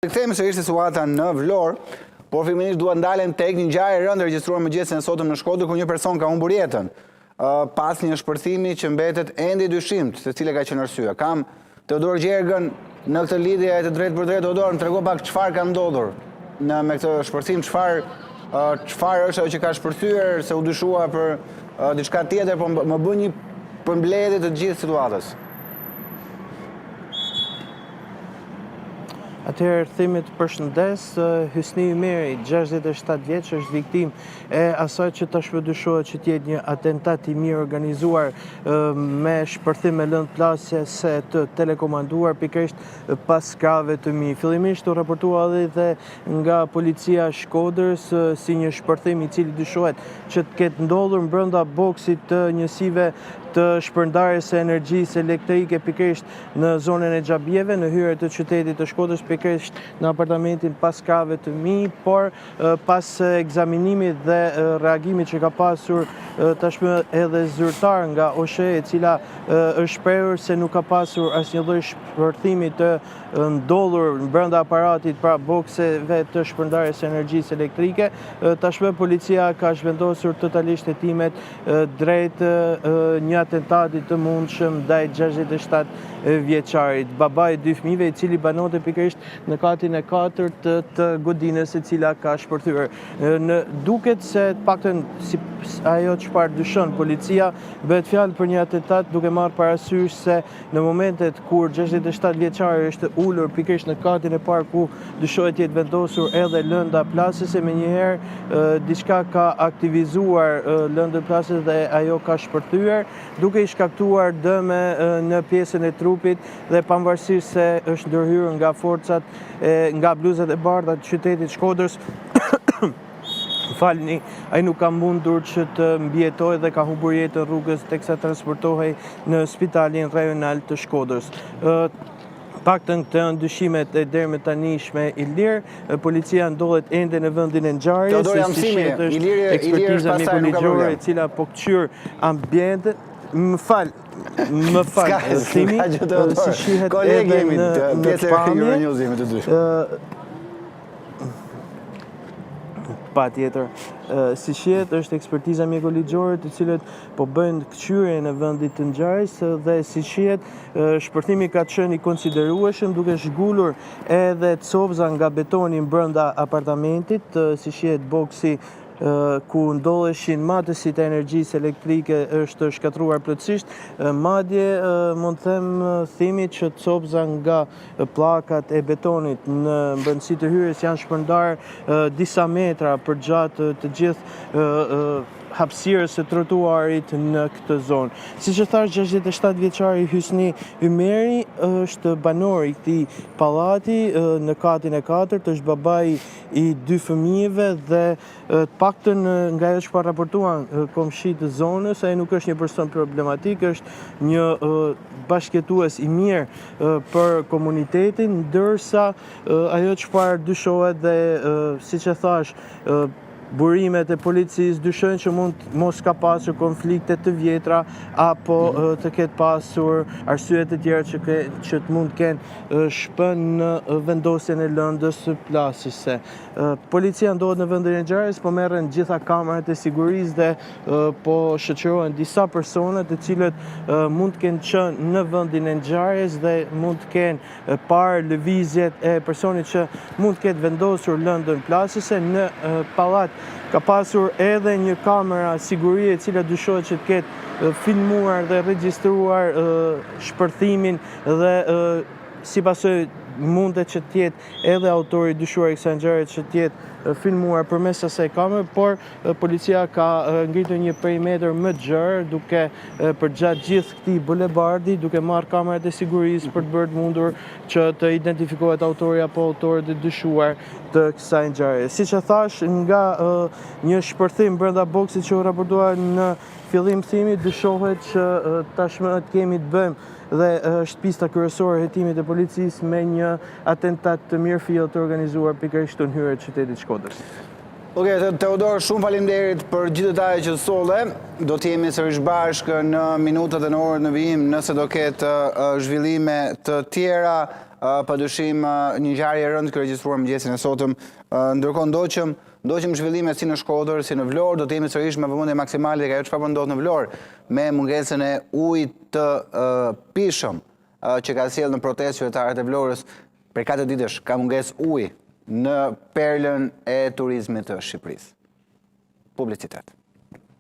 Kthehemi sërish te situata në Vlorë, por fillimisht dua ndalem tek një ngjarje e rëndë regjistruar mëngjesin e sotëm në Shkodër ku një person ka humbur jetën pas një shpërthimi që mbetet ende i dyshimt se cila ka qenë arsyeja. Kam Teodor Gjergën në këtë lidhje të drejtë për drejtë. Teodor, më trego pak çfarë ka ndodhur me këtë shpërthim, çfarë është ajo që ka shpërthyer, se u dyshua për diçka tjetër, por më bën një përmbledhje të gjithë situatës. Atëherë themi të përshëndes, Hysni Ymeri, 67 vjeç, është viktim e asaj që tashmë dyshohet që të jetë një atentat i mirë organizuar me shpërthim me lëndë plasje të telekomanduar pikërisht pas krave të mi. Fillimisht u raportua edhe nga policia e Shkodrës si një shpërthim i cili dyshohet që të ketë ndodhur brenda boksit të njësive të shpërndarjes së energjisë elektrike pikërisht në zonën e Xhabijeve, në hyrje të qytetit të Shkodrës, pikërisht në apartamentin pas krave të mi, por pas ekzaminimit dhe reagimit që ka pasur tashmë edhe zyrtar nga OSHE, e cila është shprehur se nuk ka pasur asnjë lloj shpërthimi të ndodhur brenda aparatit pra bokseve të shpërndarjes së energjisë elektrike, tashmë policia ka zhvendosur totalisht hetimet drejt një atentati të mundshëm ndaj 67 vjeçarit, baba i 2 fëmijëve, i cili banonte pikërisht në katin e 4 të godinës e cila ka shpërthyer. Duket se të paktën si ajo çfarë dyshon policia, bëhet fjalë për një atentat duke marrë parasysh se në momentet kur 67 vjeçari është ulur pikërisht në katin e parë ku dyshohet të jetë vendosur edhe lënda plasëse, menjëherë diçka ka aktivizuar lëndën plasëse dhe ajo ka shpërthyer, duke i shkaktuar dëme në pjesën e trupit dhe pavarësisht se është ndërhyrë nga forcat nga bluzat e bardha të qytetit Shkodrës, falni, ai nuk ka mundur që të mbijetojë dhe ka humbur jetën rrugës teksa transportohej në spitalin rajonal të Shkodrës. Paktën këtë ndyshimet e deri më tanishme Ilir, policia ndodhet ende në vendin e ngjarjes, ekspertiza mjekoligjore e cila po kçyr ambientin. Më fal, thimi, si shihet edhe në pamje, patjetër. Si shihet është ekspertiza mjekoligjore të cilët po bëjnë kçyrje në vendit të ngjarjes dhe si shihet shpërthimi ka qenë i konsiderueshëm duke zhgulur edhe copza nga betoni brenda apartamentit, si shihet boksi ku ndodheshin matësit e energjisë elektrike është shkatruar plotësisht, madje mund të them thimi që copza nga pllakat e betonit në brendësi të hyrjes janë shpërndar disa metra përgjatë të gjithë hapësirës së trotuarit në këtë zonë. Siç e thash, 67 vjeçari Hysni Ymeri është banor i këtij pallati në katin e 4, është babai i 2 fëmijëve dhe të paktën nga ajo çfarë raportuan komshit të zonës, ai nuk është një person problematik, është një bashkëjetues i mirë për komunitetin, ndërsa ajo çfarë dyshohet dhe siç e thash, burimet e policisë dyshojnë që mund mos ka pasur konflikte të vjetra apo të ketë pasur arsye të tjera që të mund kenë shpën në vendosjen e lëndës së plasëse. Policia ndodhet në vendin e ngjarjes, po merren gjitha kamerat e sigurisë dhe po shoqërohen disa persona të cilët mund të kenë qenë në vendin e ngjarjes dhe mund të kenë parë lëvizjet e personit që mund të ketë vendosur lëndën plasëse. Në pallat ka pasur edhe një kamera sigurie e cila dyshohet që të ketë filmuar dhe regjistruar shpërthimin dhe si pasojë mundet që të jetë edhe autori dyshuar i kësaj ngjarje që të jetë filmuar përmes asaj kamere, por policia ka ngritur një perimetër më të gjerë duke përgjatë gjithë këtij bulevardi, duke marrë kamerat e sigurisë për të bërë mundur që të identifikohet autori apo autorët e dyshuar të kësaj ngjarje. Siç e thash, nga një shpërthim brenda boksit që u raportua në fillim thimi, dyshohet që tashmë kemi të bëjmë dhe është pista kryesore e hetimit të policisë me një atentat të mirëfill të organizuar pikërisht në hyrje të qytetit Shkodrës. Teodor, shumë faleminderit për gjithë detajet që solle. Do të jemi sërish bashkë në minutat e në orët në vijim nëse do ketë zhvillime të tjera padyshim një ngjarje e rëndë që regjistruar mëngjesin e sotëm. Ndërkohë ndoqëm zhvillime si në Shkodër, si në Vlorë, do të jemi sërish me vëmendje maksimale tek ajo çfarë po ndodh në Vlorë, me mungesën e ujit të pishëm që ka sjellë në protestë qytetarët e Vlorës. Për 4 ditësh ka mungesë uji në perlën e turizmit të Shqipërisë. Publicitet.